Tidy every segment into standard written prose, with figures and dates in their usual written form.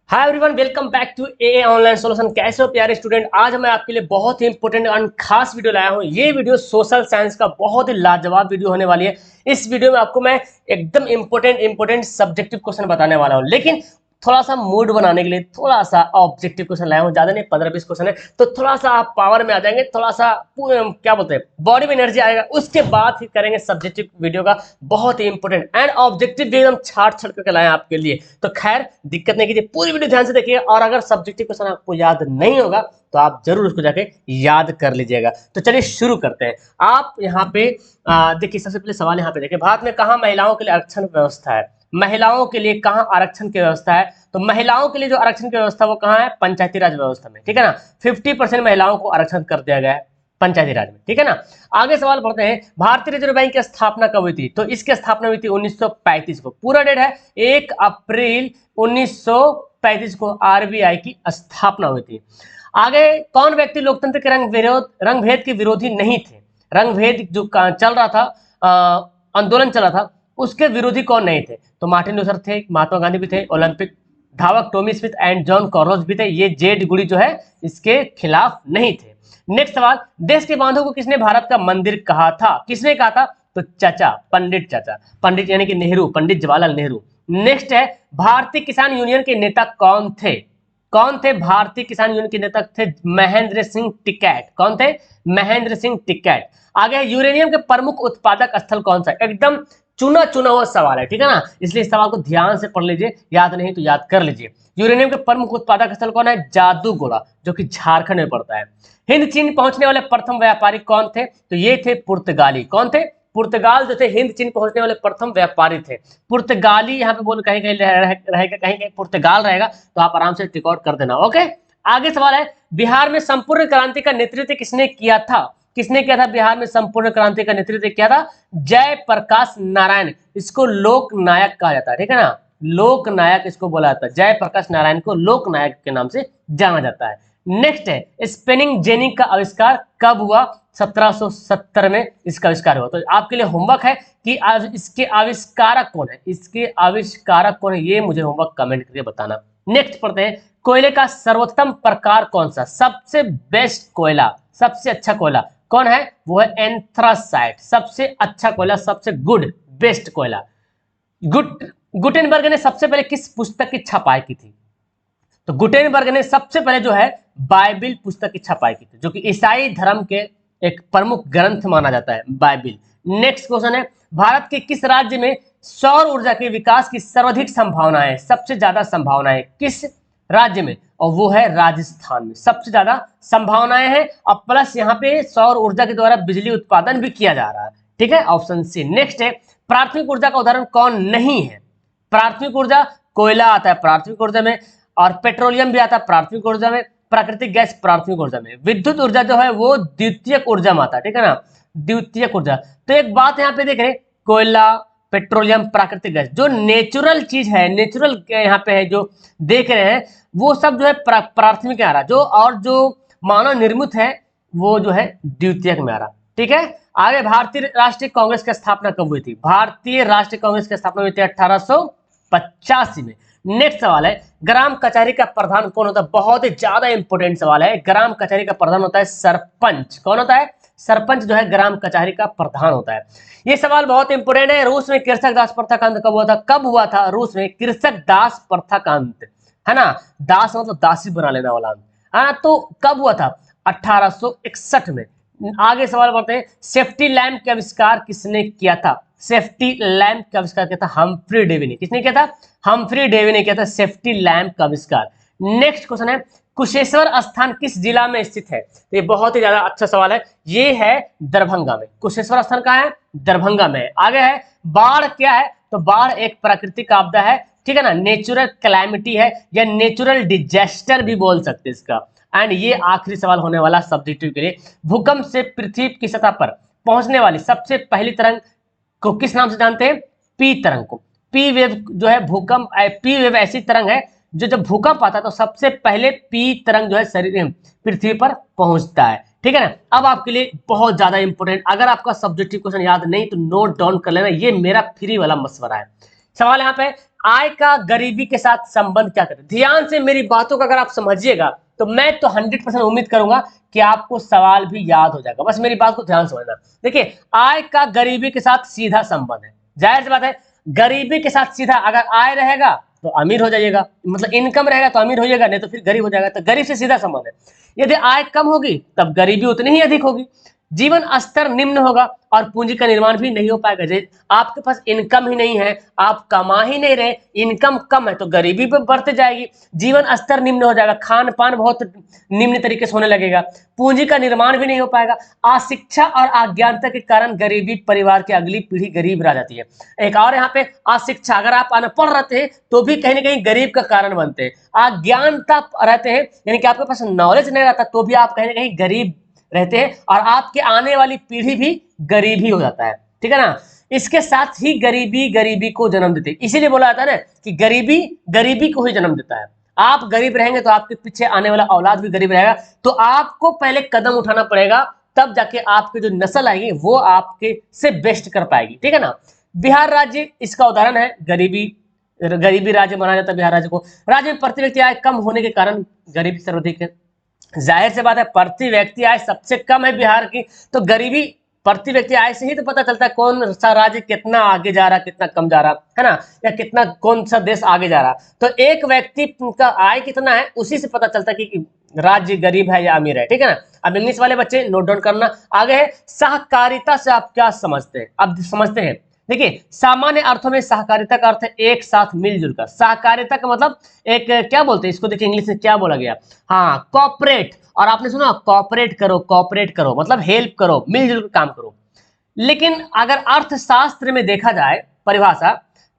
Hi everyone, welcome back to a online solution. कैसे हो प्यारे स्टूडेंट? आज मैं आपके लिए बहुत ही इंपॉर्टेंट और खास वीडियो लाया हूं। ये वीडियो सोशल साइंस का बहुत ही लाजवाब वीडियो होने वाली है। इस वीडियो में आपको मैं एकदम इंपॉर्टेंट सब्जेक्टिव क्वेश्चन बताने वाला हूं, लेकिन थोड़ा सा मूड बनाने के लिए थोड़ा सा ऑब्जेक्टिव क्वेश्चन लाया हूं। ज्यादा नहीं, 15-20 क्वेश्चन है, तो थोड़ा सा आप पावर में आ जाएंगे, थोड़ा सा क्या बोलते हैं, बॉडी में एनर्जी आएगा। उसके बाद ही करेंगे सब्जेक्टिव वीडियो का बहुत ही इंपॉर्टेंट एंड ऑब्जेक्टिव भी एकदम छाट छाट करके लाए आपके लिए। तो खैर दिक्कत नहीं कीजिए, पूरी वीडियो ध्यान से देखिए। और अगर सब्जेक्टिव क्वेश्चन आपको याद नहीं होगा तो आप जरूर उसको जाके याद कर लीजिएगा। तो चलिए शुरू करते हैं। आप यहाँ पे देखिए, सबसे पहले सवाल यहाँ पे देखिए, भारत में कहाँ महिलाओं के लिए आरक्षण व्यवस्था है? महिलाओं के लिए कहाँ आरक्षण की व्यवस्था है? तो महिलाओं के लिए जो आरक्षण की व्यवस्था वो कहाँ है? पंचायती राज व्यवस्था में, ठीक है ना। 50% महिलाओं को आरक्षण कर दिया गया है पंचायती राज में, ठीक है ना। आगे सवाल पढ़ते हैं, भारतीय रिजर्व बैंक की स्थापना कब हुई थी? तो इसकी स्थापना हुई थी 1935 को। पूरा डेट है 1 अप्रैल 1935 को आरबीआई की स्थापना हुई थी। आगे, कौन व्यक्ति लोकतंत्र के रंग भेद के विरोधी नहीं थे? रंग भेद जो चल रहा था, आंदोलन चल रहा था, उसके विरोधी कौन नहीं थे? तो मार्टिन लूथर थे, महात्मा गांधी भी थे, ओलंपिक धावक टॉमी स्मिथ एंड जॉन कॉर्लोस भी थे। ये जेड गुड़ी जो है इसके खिलाफ नहीं थे। नेक्स्ट सवाल, देश के बांधों को किसने भारत का मंदिर कहा था? किसने कहा था? तो चाचा, पंडित चाचा, पंडित यानी कि नेहरू, पंडित जवाहरलाल नेहरू। नेक्स्ट है, भारतीय किसान यूनियन के नेता कौन थे? कौन थे भारतीय किसान यूनियन के नेता? थे महेंद्र सिंह टिकैत। कौन थे? महेंद्र सिंह टिकैत। आगे, यूरेनियम के प्रमुख उत्पादक स्थल कौन सा? एकदम चुना चुना हुआ सवाल है, ठीक है ना, इसलिए इस सवाल को ध्यान से पढ़ लीजिए, याद नहीं तो याद कर लीजिए। यूरेनियम के प्रमुख उत्पादक स्थल कौन है? जादूगोड़ा, जो कि झारखंड में पड़ता है। हिंद चीन पहुंचने वाले प्रथम व्यापारी कौन थे? तो ये थे पुर्तगाली। कौन थे? पुर्तगाल जो थे हिंद चीन पहुंचने वाले प्रथम व्यापारी थे। पुर्तगाली यहाँ पे बोल कहीं कहीं रहेगा, कहीं कहीं पुर्तगाल रहेगा, तो आप आराम से टिक आउट कर देना। ओके, आगे सवाल है, बिहार में संपूर्ण क्रांति का नेतृत्व किसने किया था? किसने किया था बिहार में संपूर्ण क्रांति का नेतृत्व किया था? जयप्रकाश नारायण। इसको लोक नायक कहा जाता है, ठीक है ना, लोक नायक इसको बोला जाता है। जयप्रकाश नारायण को लोक नायक के नाम से जाना जाता है। नेक्स्ट है, स्पिनिंग जेनी का आविष्कार कब हुआ? 1770 में इसका आविष्कार हुआ। तो आपके लिए होमवर्क है कि आज इसके आविष्कारक कौन है, इसके आविष्कारक कौन है, ये मुझे होमवर्क कमेंट करके बताना। नेक्स्ट पढ़ते हैं, कोयले का सर्वोत्तम प्रकार कौन सा? सबसे बेस्ट कोयला, सबसे अच्छा कोयला कौन है? वो है एंथ्रासाइट। सबसे अच्छा कोयला, सबसे गुड बेस्ट कोयला। गुटेनबर्ग ने सबसे पहले किस पुस्तक की छपाई की थी? तो गुटेनबर्ग ने सबसे पहले जो है बाइबिल पुस्तक की छपाई की थी, जो कि ईसाई धर्म के एक प्रमुख ग्रंथ माना जाता है, बाइबिल। नेक्स्ट क्वेश्चन है, भारत के किस राज्य में सौर ऊर्जा के विकास की सर्वाधिक संभावना है? सबसे ज्यादा संभावनाएं किस राज्य में? और वो है राजस्थान में, सबसे ज्यादा संभावनाएं हैं। और प्लस यहाँ पे सौर ऊर्जा के द्वारा बिजली उत्पादन भी किया जा रहा है, ठीक है, ऑप्शन सी। नेक्स्ट है, प्राथमिक ऊर्जा का उदाहरण कौन नहीं है? प्राथमिक ऊर्जा, कोयला आता है प्राथमिक ऊर्जा में, और पेट्रोलियम भी आता है प्राथमिक ऊर्जा में, प्राकृतिक गैस प्राथमिक ऊर्जा में। विद्युत ऊर्जा जो है वो द्वितीयक ऊर्जा में आता है, ठीक है ना, द्वितीयक ऊर्जा। तो एक बात यहाँ पे देख रहे, कोयला, पेट्रोलियम, प्राकृतिक गैस, जो नेचुरल चीज है, नेचुरल यहाँ पे है जो देख रहे हैं, वो सब जो है प्राथमिक में आ रहा, जो और जो मानव निर्मित है वो जो है द्वितीयक में आ रहा, ठीक है। आगे, भारतीय राष्ट्रीय कांग्रेस की स्थापना कब हुई थी? भारतीय राष्ट्रीय कांग्रेस की स्थापना हुई थी 1885 में। नेक्स्ट सवाल है, ग्राम कचहरी का प्रधान कौन होता है? बहुत ही ज्यादा इंपॉर्टेंट सवाल है। ग्राम कचहरी का प्रधान होता है सरपंच। कौन होता है? सरपंच जो है ग्राम कचहरी का प्रधान होता है। ये सवाल बहुत इंपॉर्टेंट है। रूस में कृषक दास प्रथा का अंत कब हुआ था? कब हुआ था रूस में कृषक दास प्रथा का अंत? है ना, दास मतलब दासी बना लेना वाला, है ना, तो कब हुआ था? 1861 में। आगे सवाल बढ़ते हैं, सेफ्टी लैंप का आविष्कार किसने किया था? सेफ्टी लैंप का आविष्कार किया था हम्फ्री डेवी ने। किसने किया था? हम्फ्री डेवी ने किया था सेफ्टी लैंप का आविष्कार। नेक्स्ट क्वेश्चन है, कुशेश्वर स्थान किस जिला में स्थित है? तो ये बहुत ही ज्यादा अच्छा सवाल है। ये है दरभंगा में। कुशेश्वर स्थान कहाँ है? दरभंगा में। आगे है, बाढ़ क्या है? तो बाढ़ एक प्राकृतिक आपदा है, ठीक है ना, नेचुरल कैलामिटी है, या नेचुरल डिजास्टर भी बोल सकते हैं इसका। एंड ये आखिरी सवाल होने वाला सब्जेक्टिव के लिए, भूकंप से पृथ्वी की सतह पर पहुंचने वाली सबसे पहली तरंग को किस नाम से जानते हैं? पी तरंग को। पी वेव जो है भूकंप, पी वेव ऐसी तरंग है जो जब भूकंप आता है तो सबसे पहले पी तरंग जो है शरीर पृथ्वी पर पहुंचता है, ठीक है ना। अब आपके लिए बहुत ज्यादा इंपॉर्टेंट, अगर आपका सब्जेक्टिव क्वेश्चन याद नहीं तो नोट डाउन कर लेना, ये मेरा फ्री वाला मशवरा है। सवाल यहाँ पे, आय का गरीबी के साथ संबंध क्या करे। ध्यान से मेरी बातों का अगर आप समझिएगा तो मैं तो 100% उम्मीद करूंगा कि आपको सवाल भी याद हो जाएगा। बस मेरी बात को ध्यान से समझना। देखिए, आय का गरीबी के साथ सीधा संबंध है। जाहिर सी बात है, गरीबी के साथ सीधा, अगर आय रहेगा तो अमीर हो जाइएगा, मतलब इनकम रहेगा तो अमीर होइएगा, नहीं तो फिर गरीब हो जाएगा। तो गरीब से सीधा संबंध है। यदि आय कम होगी तब गरीबी उतनी ही अधिक होगी, जीवन स्तर निम्न होगा और पूंजी का निर्माण भी नहीं हो पाएगा। आपके पास इनकम ही नहीं है, आप कमा ही नहीं रहे, इनकम कम है, तो गरीबी भी बढ़ते जाएगी, जीवन स्तर निम्न हो जाएगा, खान पान बहुत निम्न तरीके से होने लगेगा, पूंजी का निर्माण भी नहीं हो पाएगा। अशिक्षा और अज्ञानता के कारण गरीबी परिवार की अगली पीढ़ी गरीब रह जाती है। एक और यहाँ पे अशिक्षा, अगर आप अनपढ़ रहते हैं तो भी कहीं ना कहीं गरीब का कारण बनते हैं। अज्ञानता रहते हैं, यानी कि आपके पास नॉलेज नहीं रहता तो भी आप कहीं ना कहीं गरीब रहते हैं, और आपके आने वाली पीढ़ी भी गरीब ही हो जाता है। ठीक है ना। इसके साथ ही गरीबी गरीबी को जन्म देती है, इसीलिए बोला जाता है ना कि गरीबी गरीबी को ही जन्म देता है। आप गरीब रहेंगे तो आपके पीछे आने वाला औलाद भी गरीब रहेगा, तो आपको पहले कदम उठाना पड़ेगा, तब जाके आपकी जो नस्ल आएगी वो आपके से बेस्ट कर पाएगी। ठीक है ना। बिहार राज्य इसका उदाहरण है। गरीबी गरीबी राज्य माना जाता है बिहार राज्य को। राज्य में प्रति व्यक्ति आय कम होने के कारण गरीबी सर्वाधिक है। जाहिर सी बात है, प्रति व्यक्ति आय सबसे कम है बिहार की, तो गरीबी प्रति व्यक्ति आय से ही तो पता चलता है कौन सा राज्य कितना आगे जा रहा, कितना कम जा रहा है ना, या कितना कौन सा देश आगे जा रहा। तो एक व्यक्ति का आय कितना है उसी से पता चलता है कि राज्य गरीब है या अमीर है। ठीक है ना। अब इंग्लिश वाले बच्चे नोट डाउन करना। आगे है सहकारिता से आप क्या समझते हैं। अब समझते हैं। देखिए, सामान्य अर्थों में सहकारिता का अर्थ है एक साथ मिलजुल कर। सहकारिता का मतलब एक क्या बोलते हैं इसको, देखिए इंग्लिश में क्या बोला गया, हाँ कॉपरेट। और आपने सुना कॉपरेट करो मतलब हेल्प करो, मिलजुल कर काम करो। लेकिन अगर अर्थशास्त्र में देखा जाए परिभाषा,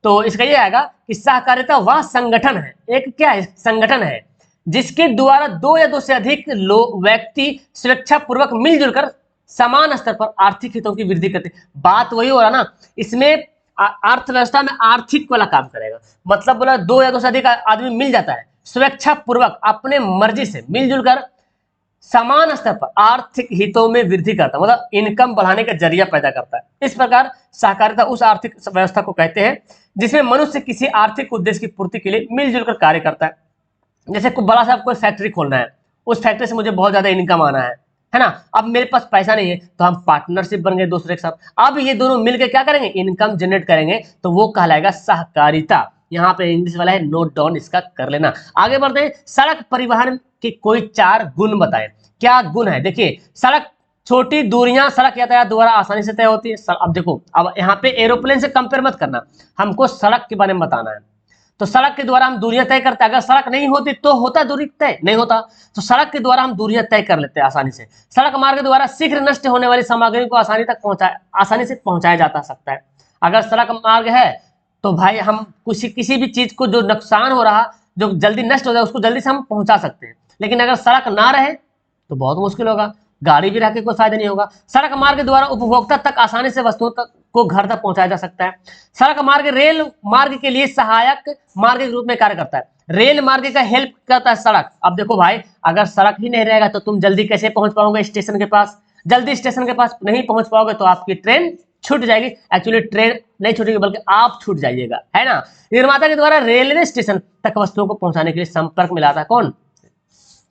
तो इसका ये आएगा कि सहकारिता वह संगठन है, एक क्या है, संगठन है जिसके द्वारा दो या दो से अधिक लोग व्यक्ति सुरक्षा पूर्वक मिलजुल कर समान स्तर पर आर्थिक हितों की वृद्धि करते। बात वही हो रहा ना, इसमें अर्थव्यवस्था में आर्थिक वाला काम करेगा, मतलब बोला दो या दो से अधिक आदमी मिल जाता है, स्वेच्छा पूर्वक अपने मर्जी से मिलजुल कर समान स्तर पर आर्थिक हितों में वृद्धि करता, मतलब इनकम बढ़ाने का जरिया पैदा करता है। इस प्रकार सहकारिता उस आर्थिक व्यवस्था को कहते हैं जिसमें मनुष्य किसी आर्थिक उद्देश्य की पूर्ति के लिए मिलजुल कर कार्य करता है। जैसे कोई बड़ा सा कोई फैक्ट्री खोलना है, उस फैक्ट्री से मुझे बहुत ज्यादा इनकम आना है ना। अब मेरे पास पैसा नहीं है तो हम पार्टनरशिप बन गए दूसरे के साथ, अब ये दोनों मिलकर क्या करेंगे, इनकम जनरेट करेंगे, तो वो कहलाएगा सहकारिता। यहाँ पे इंग्लिश वाला है, नोट डाउन इसका कर लेना। आगे बढ़ते हैं। सड़क परिवहन के कोई 4 गुण बताएं। क्या गुण है। देखिए, सड़क छोटी दूरियां सड़क यातायात द्वारा आसानी से तय होती है। अब देखो, अब यहाँ पे एरोप्लेन से कंपेयर मत करना, हमको सड़क के बारे में बताना है। तो सड़क के द्वारा हम दूरियां तय करते हैं, अगर सड़क नहीं होती तो होता दूरी तय, नहीं होता, तो सड़क के द्वारा हम दूरियां तय कर लेते हैं आसानी से। सड़क मार्ग के द्वारा शीघ्र नष्ट होने वाली सामग्री को आसानी से पहुंचाया जा सकता है। अगर सड़क मार्ग है तो भाई हम किसी भी चीज को जो नुकसान हो रहा, जो जल्दी नष्ट हो जाए, उसको जल्दी से हम पहुंचा सकते हैं। लेकिन अगर सड़क ना रहे तो बहुत मुश्किल होगा, गाड़ी भी रह के कोई फायदा नहीं होगा। सड़क मार्ग के द्वारा उपभोक्ता तक आसानी से वस्तुओं तक को घर तक पहुंचाया जा सकता है। सड़क मार्ग रेल मार्ग के लिए सहायक मार्ग के रूप में कार्य करता है। रेल मार्ग का हेल्प करता है सड़क। अब देखो भाई, अगर सड़क ही नहीं रहेगा तो तुम जल्दी कैसे पहुंच पाओगे स्टेशन के पास, जल्दी स्टेशन के पास नहीं पहुंच पाओगे तो आपकी ट्रेन छूट जाएगी। एक्चुअली ट्रेन नहीं छूटेगी बल्कि आप छूट जाइएगा, है ना। निर्माता के द्वारा रेलवे स्टेशन तक वस्तुओं को पहुंचाने के लिए संपर्क में लाता है कौन,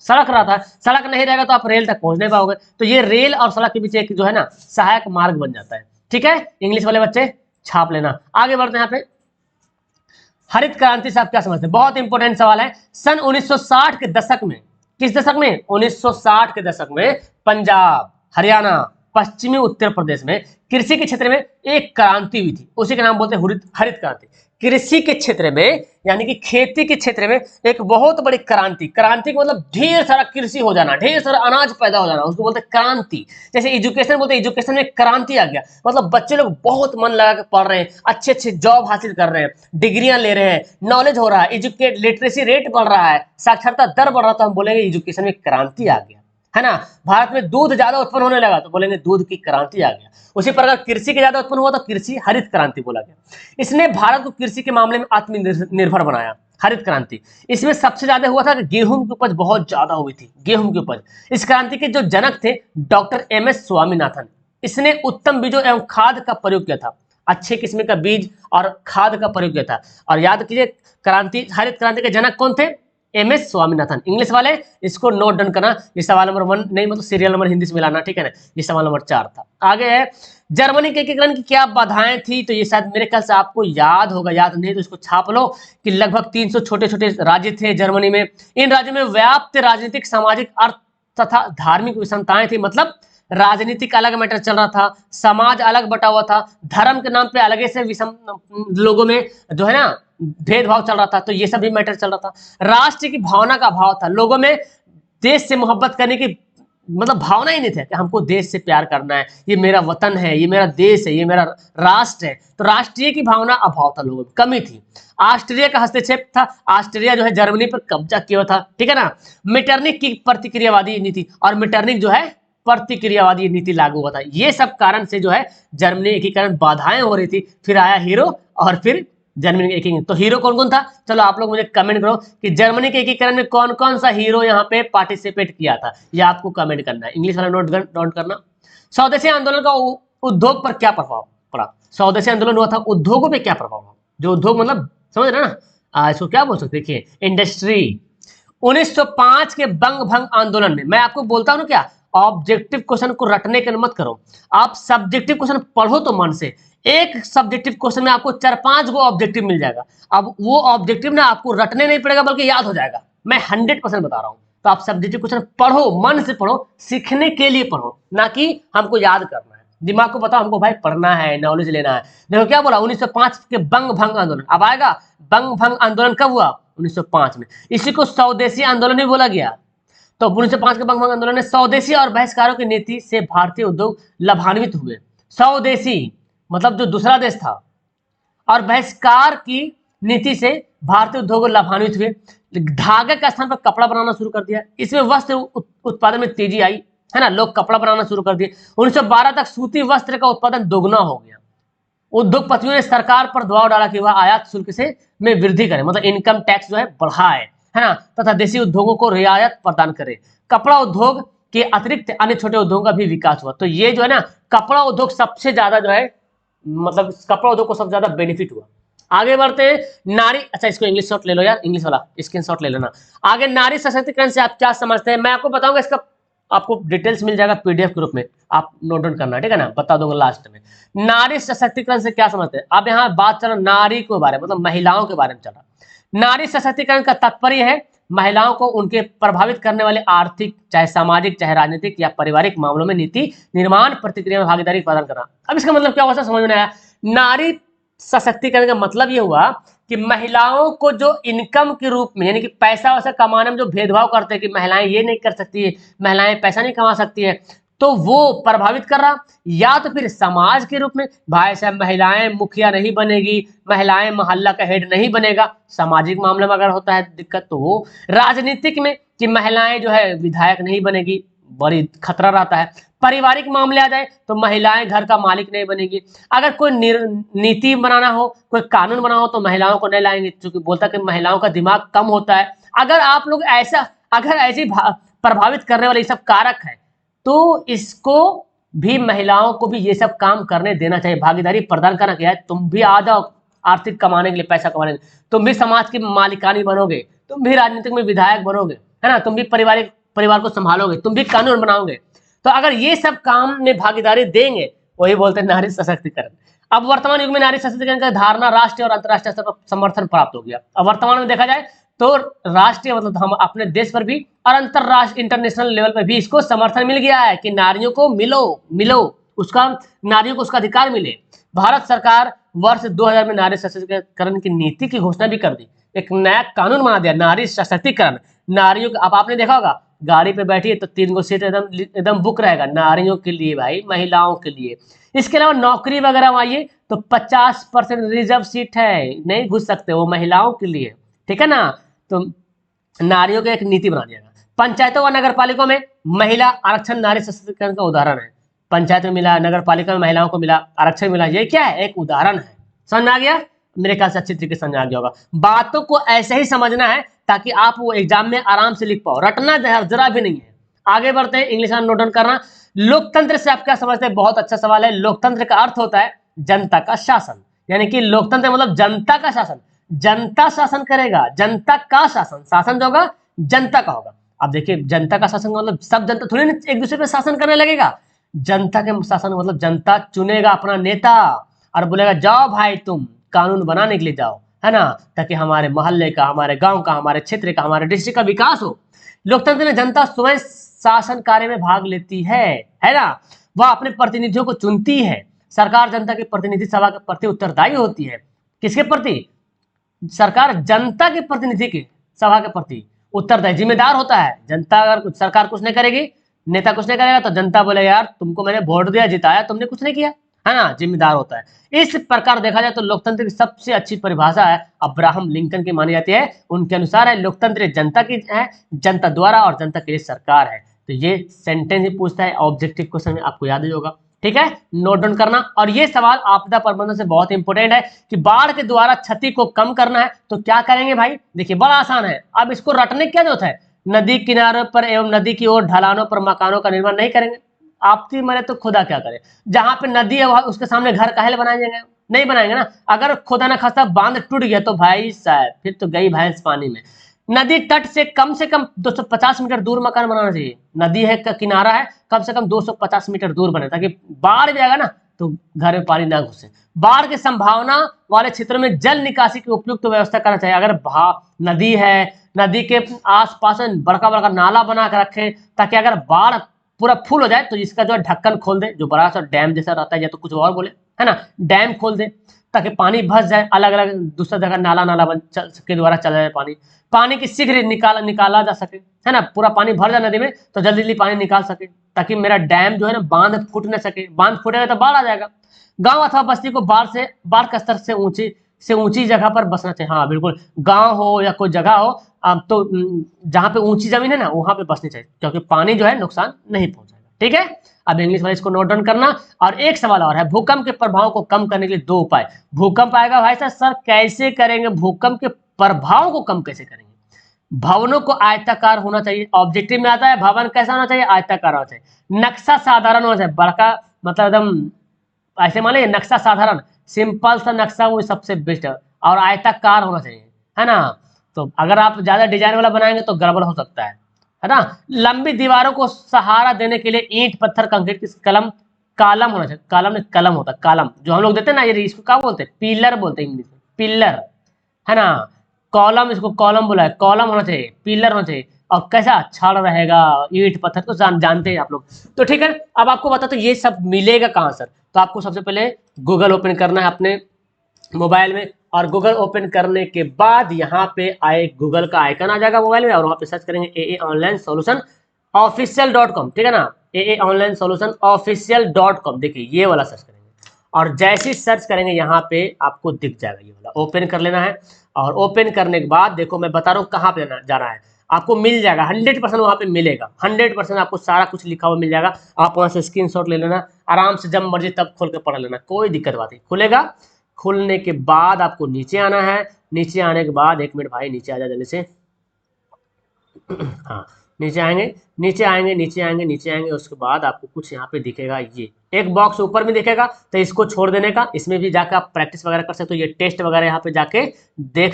सड़क रहा था। सड़क नहीं रहेगा तो आप रेल तक पहुंच नहीं पाओगे, तो ये रेल और सड़क के बीच एक जो है ना सहायक मार्ग बन जाता है। ठीक है, इंग्लिश वाले बच्चे छाप लेना। आगे बढ़ते हैं। यहाँ पे हरित क्रांति से आप क्या समझते हैं, बहुत इंपॉर्टेंट सवाल है। सन 1960 के दशक में, किस दशक में, 1960 के दशक में पंजाब, हरियाणा, पश्चिमी उत्तर प्रदेश में कृषि के क्षेत्र में एक क्रांति हुई थी, उसी का नाम बोलते हैं हरित क्रांति। कृषि के क्षेत्र में यानी कि खेती के क्षेत्र में एक बहुत बड़ी क्रांति, क्रांति का मतलब ढेर सारा कृषि हो जाना, ढेर सारा अनाज पैदा हो जाना, उसको बोलते हैं क्रांति। जैसे एजुकेशन बोलते हैं, एजुकेशन में क्रांति आ गया, मतलब बच्चे लोग बहुत मन लगा के पढ़ रहे हैं, अच्छे अच्छे जॉब हासिल कर रहे हैं, डिग्रियां ले रहे हैं, नॉलेज हो रहा है, एजुकेट लिटरेसी रेट बढ़ रहा है, साक्षरता दर बढ़ रहा, तो हम बोलेंगे एजुकेशन में क्रांति आ गया, है ना। भारत में दूध ज्यादा उत्पन्न होने लगा तो बोलेंगे दूध की क्रांति आ गया। उसी प्रकार कृषि के ज्यादा उत्पन्न हुआ तो कृषि हरित क्रांति बोला गया। इसने भारत को कृषि के मामले में आत्मनिर्भर बनाया, हरित क्रांति। इसमें सबसे ज्यादा हुआ था कि गेहूं की उपज बहुत ज्यादा हुई थी, गेहूं की उपज। इस क्रांति के जो जनक थे डॉक्टर MS स्वामीनाथन। इसने उत्तम बीजों एवं खाद का प्रयोग किया था। अच्छे किस्म का बीज और खाद का प्रयोग किया था। और याद कीजिए क्रांति, हरित क्रांति के जनक कौन थे? एमएस स्वामीनाथन। इंग्लिश वाले इसको नोट डाउन करना, ये सवाल नंबर 1 नहीं, मतलब सीरियल नंबर हिंदी से मिलाना, ठीक है ना। ये सवाल नंबर 4 था। आगे है जर्मनी के एकीकरण की क्या बाधाएं थी? तो ये शायद मेरे ख्याल से आपको याद होगा, याद नहीं तो इसको छाप लो कि लगभग 300 छोटे छोटे राज्य थे जर्मनी में। इन राज्यों में व्याप्त राजनीतिक, सामाजिक, अर्थ तथा धार्मिक विषमताएं थी। मतलब राजनीतिक अलग मैटर चल रहा था, समाज अलग बटा हुआ था, धर्म के नाम पे अलग से विषम लोगों में जो है ना भेदभाव चल रहा था, तो ये सब भी मैटर चल रहा था। राष्ट्र की भावना का अभाव था, लोगों में देश से मोहब्बत करने की मतलब भावना ही नहीं थी कि हमको देश से प्यार करना है, ये मेरा वतन है, ये मेरा देश है, ये मेरा राष्ट्र है। तो राष्ट्रीय की भावना अभाव था, लोगों में कमी थी। ऑस्ट्रेलिया का हस्तक्षेप था, ऑस्ट्रेलिया जो है जर्मनी पर कब्जा किया था, ठीक है ना। मेटरनिक की प्रतिक्रियावादी नीति, और मेटरनिक जो है प्रतिक्रियावादी नीति लागू हुआ था। ये सब कारण से जो है जर्मनी एकीकरण बाधाएं हो रही थी। फिर आया हीरो और फिर जर्मनी के एकीकरण। तो हीरो कौन कौन था? चलो आप लोग मुझे कमेंट करो कि जर्मनी के एकीकरण में कौन कौन सा हीरो यहाँ पे पार्टिसिपेट किया था, ये आपको कमेंट करना है। इंग्लिश वाला नोट करना। स्वदेशी आंदोलन का उद्योग पर क्या प्रभाव पड़ा? स्वदेशी आंदोलन हुआ था, उद्योगों पे क्या प्रभाव हुआ? जो उद्योग मतलब समझ रहे ना, इसको क्या बोल सकते, देखिए इंडस्ट्री। 1905 के बंग भंग आंदोलन में, मैं आपको बोलता हूं क्या, ऑब्जेक्टिव क्वेश्चन को रटने के मत करो, आप सब्जेक्टिव क्वेश्चन पढ़ो तो मन से। एक सब्जेक्टिव क्वेश्चन में आपको 4-5 गो ऑब्जेक्टिव मिल जाएगा। अब वो ऑब्जेक्टिव ना आपको रटने नहीं पड़ेगा बल्कि याद हो जाएगा, मैं 100% बता रहा हूं। तो आप सब्जेक्टिव क्वेश्चन पढ़ो, मन से पढ़ो, सीखने के लिए पढ़ो, ना कि हमको याद करना है। दिमाग को बताओ हमको भाई पढ़ना है, नॉलेज लेना है। देखो क्या बोला, 1905 के बंग भंग आंदोलन। अब आएगा बंग भंग आंदोलन कब हुआ? 1905 में। इसी को स्वदेशी आंदोलन भी बोला गया। तो 1905 के बंग भंग आंदोलन में स्वदेशी और बहिष्कारों की नीति से भारतीय उद्योग लाभान्वित हुए। स्वदेशी मतलब जो दूसरा देश था, और बहिष्कार की नीति से भारतीय उद्योग लाभान्वित हुए। धागे के स्थान पर कपड़ा बनाना शुरू कर दिया, इसमें वस्त्र उत्पादन में तेजी आई, है ना, लोग कपड़ा बनाना शुरू कर दिए। 1912 तक सूती वस्त्र का उत्पादन दोगुना हो गया। उद्योगपतियों ने सरकार पर दबाव डाला कि वह आयात शुल्क से में वृद्धि करे, मतलब इनकम टैक्स जो है बढ़ाए, है ना, तथा देशी उद्योगों को रियायत प्रदान करे। कपड़ा उद्योग के अतिरिक्त अन्य छोटे उद्योगों का भी विकास हुआ। तो ये जो है ना कपड़ा उद्योग सबसे ज्यादा जो है, मतलब कपड़ा उद्योग को सबसे ज्यादा बेनिफिट हुआ। आगे बढ़ते हैं, नारी, अच्छा इसको इंग्लिश शॉट ले लो यार, इंग्लिश वाला स्क्रीनशॉट ले लेना। आगे नारी सशक्तिकरण से आप क्या समझते हैं, मैं आपको बताऊंगा, इसका आपको डिटेल्स मिल जाएगा पीडीएफ के रूप में, आप नोट डाउन करना, ठीक है ना, बता दूंगा लास्ट में। नारी सशक्तिकरण से क्या समझते हैं? अब यहाँ बात चल रहा नारी के बारे में, मतलब महिलाओं के बारे में चल रहा। नारी सशक्तिकरण का तात्पर्य है महिलाओं को उनके प्रभावित करने वाले आर्थिक, चाहे सामाजिक, चाहे राजनीतिक या पारिवारिक मामलों में नीति निर्माण प्रक्रिया में भागीदारी प्रदान करना। अब इसका मतलब क्या हुआ समझ में आया? नारी सशक्तिकरण का मतलब ये हुआ कि महिलाओं को जो इनकम के रूप में, यानी कि पैसा वैसा कमाने में जो भेदभाव करते हैं कि महिलाएं ये नहीं कर सकती है, महिलाएं पैसा नहीं कमा सकती है, तो वो प्रभावित कर रहा। या तो फिर समाज के रूप में, भाई साहब महिलाएं मुखिया नहीं बनेगी, महिलाएं मोहल्ला का हेड नहीं बनेगा, सामाजिक मामले में अगर होता है दिक्कत, तो वो राजनीतिक में कि महिलाएं जो है विधायक नहीं बनेगी, बड़ी खतरा रहता है। पारिवारिक मामले आ जाए तो महिलाएं घर का मालिक नहीं बनेगी। अगर कोई नीति बनाना हो, कोई कानून बनाना हो तो महिलाओं को नहीं लाएंगे, क्योंकि बोलता है कि महिलाओं का दिमाग कम होता है। अगर आप लोग अगर ऐसी प्रभावित करने वाले सब कारक है, तो इसको भी महिलाओं को भी ये सब काम करने देना चाहिए, भागीदारी प्रदान करना। क्या है, तुम भी आ जाओ आर्थिक कमाने के लिए, पैसा कमाने के लिए, तुम भी समाज की मालिकानी बनोगे, तुम भी राजनीतिक में विधायक बनोगे, है ना, तुम भी परिवार को संभालोगे, तुम भी कानून बनाओगे। तो अगर ये सब काम में भागीदारी देंगे, वही बोलते हैं नारी सशक्तिकरण। अब वर्तमान युग में नारी सशक्तिकरण का धारणा राष्ट्रीय और अंतर्राष्ट्रीय स्तर पर समर्थन प्राप्त हो गया। अब वर्तमान में देखा जाए तो राष्ट्रीय मतलब हम अपने देश पर भी और अंतरराष्ट्रीय इंटरनेशनल लेवल पर भी इसको समर्थन मिल गया है कि नारियों को मिलो उसका, नारियों को उसका अधिकार मिले। भारत सरकार वर्ष 2000 में नारी सशक्तिकरण की नीति की घोषणा भी कर दी, एक नया कानून बना दिया, नारी सशक्तिकरण। नारियों को, अब आपने देखा होगा गाड़ी पे बैठी है तो 3 गो सीट एकदम बुक रहेगा नारियों के लिए, भाई महिलाओं के लिए। इसके अलावा नौकरी वगैरह में आइए तो 50% रिजर्व सीट है, नहीं घुस सकते, वो महिलाओं के लिए, ठीक है ना। तो नारियों की एक नीति बना दिया। पंचायतों व नगर पालिकाओं में महिला आरक्षण नारी सशक्तिकरण का उदाहरण है। पंचायत में मिला, नगर पालिका में महिलाओं को मिला, आरक्षण मिला, ये क्या है, एक उदाहरण है। समझ में आ गया? मेरे ख्याल से अच्छी तरीके से समझ आ गया होगा। बातों को ऐसे ही समझना है ताकि आप वो एग्जाम में आराम से लिख पाओ, रटना जरा भी नहीं है। आगे बढ़ते हैं, इंग्लिश में नोट डाउन करना। लोकतंत्र से आप क्या समझते हैं? बहुत अच्छा सवाल है। लोकतंत्र का अर्थ होता है जनता का शासन, यानी कि लोकतंत्र मतलब जनता का शासन, जनता शासन करेगा, जनता का शासन, शासन जो होगा जनता का होगा। अब देखिए जनता का शासन का मतलब सब जनता थोड़ी ना एक दूसरे पे शासन करने लगेगा, जनता के शासन मतलब जनता चुनेगा अपना नेता और बोलेगा जाओ भाई तुम कानून बनाने के लिए जाओ, है ना, ताकि हमारे मोहल्ले का, हमारे गांव का, हमारे क्षेत्र का, हमारे डिस्ट्रिक्ट का विकास हो। लोकतंत्र में जनता स्वयं शासन कार्य में भाग लेती है ना, वह अपने प्रतिनिधियों को चुनती है। सरकार जनता के प्रतिनिधि सभा के प्रति उत्तरदायी होती है। किसके प्रति? सरकार जनता के प्रतिनिधि के सभा के प्रति उत्तरदायी, जिम्मेदार होता है। जनता अगर सरकार कुछ नहीं करेगी, नेता कुछ नहीं करेगा, तो जनता बोलेगा यार तुमको मैंने वोट दिया, जिताया, तुमने कुछ नहीं किया, है ना, जिम्मेदार होता है। इस प्रकार देखा जाए तो लोकतंत्र की सबसे अच्छी परिभाषा है अब्राहम लिंकन की मानी जाती है। उनके अनुसार है लोकतंत्र जनता की है, जनता द्वारा और जनता के लिए सरकार है। तो ये सेंटेंस ही पूछता है, ऑब्जेक्टिव क्वेश्चन में आपको याद ही होगा, ठीक है, नोट डाउन करना। और ये सवाल आपदा प्रबंधन से बहुत इंपॉर्टेंट है कि बाढ़ के द्वारा क्षति को कम करना है तो क्या करेंगे भाई। देखिए बड़ा आसान है, अब इसको रटने की क्या जरूरत है। नदी किनारों पर एवं नदी की ओर ढलानों पर मकानों का निर्माण नहीं करेंगे। आपसी मरे तो खुदा क्या करे, जहां पे नदी है वहां उसके सामने घर काहे बनाएंगे, नहीं बनाएंगे ना। अगर खुदा ना खास्ता बांध टूट गया तो भाई साहब फिर तो गई भैंस पानी में। नदी तट से कम 250 मीटर दूर मकान बनाना चाहिए। नदी है का किनारा है, कम से कम 250 मीटर दूर बने, ताकि बाढ़ जाएगा ना तो घर में पानी ना घुसे। बाढ़ की संभावना वाले क्षेत्रों में जल निकासी की उपयुक्त व्यवस्था करना चाहिए। अगर नदी है, नदी के आसपास बड़का बड़का नाला बना कर रखे, ताकि अगर बाढ़ पूरा फुल हो जाए तो इसका जो ढक्कन खोल दे, जो बड़ा सा डैम जैसा रहता है या तो कुछ और बोले, है ना, डैम खोल दे ताकि पानी भस जाए, अलग अलग दूसरा जगह नाला नाला के द्वारा चला जाए पानी, पानी की शीघ्र निकाला जा सके, है ना, पूरा पानी भर जाए नदी में तो जल्दी जल्दी पानी निकाल सके, ताकि मेरा डैम जो है ना बांध फूट न सके। बांध फूटेगा तो बाढ़ आ जाएगा। गांव अथवा बस्ती को बाढ़ का स्तर से ऊंची जगह पर बसना चाहिए। हाँ बिल्कुल, गांव हो या कोई जगह हो, अब तो जहां पे ऊंची जमीन है ना वहां पे बसनी चाहिए, क्योंकि पानी जो है नुकसान नहीं पहुंचाएगा, ठीक है। अब इंग्लिश वाले इसको नोट डाउन करना। और एक सवाल और है, भूकंप के प्रभाव को कम करने के लिए 2 उपाय। भूकंप आएगा भाई साहब, सर कैसे करेंगे, भूकंप के प्रभाव को कम कैसे करेंगे। भवनों को आयताकार होना चाहिए, ऑब्जेक्टिव में आता है भवन कैसा होना चाहिए, आयताकार होना चाहिए। नक्शा साधारण होना चाहिए, बड़का मतलब एकदम ऐसे मान लीजिए नक्शा साधारण, सिंपल सा नक्शा वो सबसे बेस्ट है, और आयताकार होना चाहिए, है ना। तो अगर आप ज्यादा डिजाइन वाला बनाएंगे तो गड़बड़ हो सकता है ना। लंबी दीवारों को सहारा देने के लिए ईंट पत्थर कंक्रीट की कालम होना चाहिए। कालम नहीं कलम होता, कालम जो हम लोग देते हैं ना, ये इसको क्या बोलते हैं, पिलर बोलते हैं इंग्लिश में, पिलर, है ना। कॉलम, इसको कॉलम बोला है, कॉलम होना चाहिए, पिलर होना चाहिए। और कैसा छड़ रहेगा, ईंट पत्थर तो जानते हैं आप लोग। तो ठीक है, अब आपको बता तो ये सब मिलेगा कहाँ सर। तो आपको सबसे पहले गूगल ओपन करना है अपने मोबाइल में, और गूगल ओपन करने के बाद यहाँ पे आए गूगल का आइकन आ जाएगा मोबाइल में, और वहाँ पे सर्च करेंगे AA ऑनलाइन सोल्यूशन official.com, ठीक है ना, AA ऑनलाइन सोल्यूशन official.com। देखिए ये वाला सर्च करेंगे, और जैसे ही सर्च करेंगे यहाँ पे आपको दिख जाएगा, ये वाला ओपन कर लेना है। और ओपन करने के बाद देखो मैं बता रहा हूँ कहाँ पे जाना है, आपको मिल जाएगा 100% वहाँ पे मिलेगा, 100% आपको सारा कुछ लिखा हुआ मिल जाएगा। आप वहाँ से स्क्रीनशॉट ले लेना, आराम से जब मर्जी तब खोल के पढ़ लेना, कोई दिक्कत बात नहीं। खुलेगा, खुलने के बाद आपको नीचे आना है। नीचे आने के बाद, एक मिनट भाई नीचे आ जा जल्दी से, हाँ नीचे आएंगे, नीचे आएंगे, नीचे आएंगे, नीचे आएंगे, उसके बाद आपको कुछ यहाँ पे दिखेगा, ये एक बॉक्स ऊपर में दिखेगा, तो इसको छोड़ देने का। इसमें भी जाकर आप प्रैक्टिस वगैरह कर सकते हो, ये टेस्ट वगैरह यहाँ पे जाके दे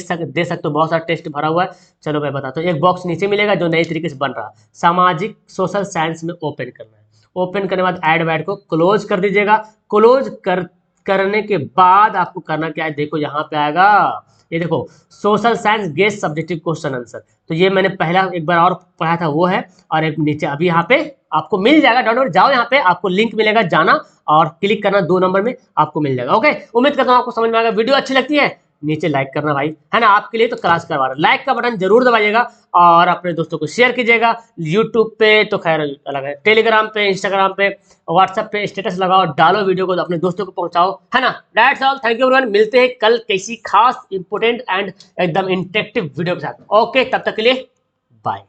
सकते हो, बहुत सारा टेस्ट भरा हुआ है। चलो मैं बताता हूँ, एक बॉक्स नीचे मिलेगा जो नई तरीके से बन रहा, सामाजिक सोशल साइंस में ओपन करना है। ओपन करने के बाद ऐड वैड को क्लोज कर दीजिएगा। क्लोज करने के बाद आपको करना क्या है, देखो यहाँ पे आएगा, ये देखो social science guest subjective question answer. तो ये मैंने पहला एक बार और पढ़ा था वो है, और एक नीचे अभी यहाँ पे आपको मिल जाएगा, डाउनलोड जाओ, यहाँ पे आपको लिंक मिलेगा, जाना और क्लिक करना, 2 नंबर में आपको मिल जाएगा। ओके, उम्मीद करता हूँ आपको समझ में आएगा। वीडियो अच्छी लगती है नीचे लाइक करना भाई, है ना, आपके लिए तो क्लास करवा रहा, लाइक का बटन जरूर दबाइएगा, और अपने दोस्तों को शेयर कीजिएगा। यूट्यूब पे तो खैर अलग है, टेलीग्राम पे, इंस्टाग्राम पे, व्हाट्सएप पे स्टेटस लगाओ, डालो वीडियो को, तो अपने दोस्तों को पहुंचाओ, है ना। That's all, thank you everyone. मिलते हैं कल किसी खास इंपोर्टेंट एंड एकदम इंटरेक्टिव वीडियो के साथ। ओके, तब तक के लिए बाय।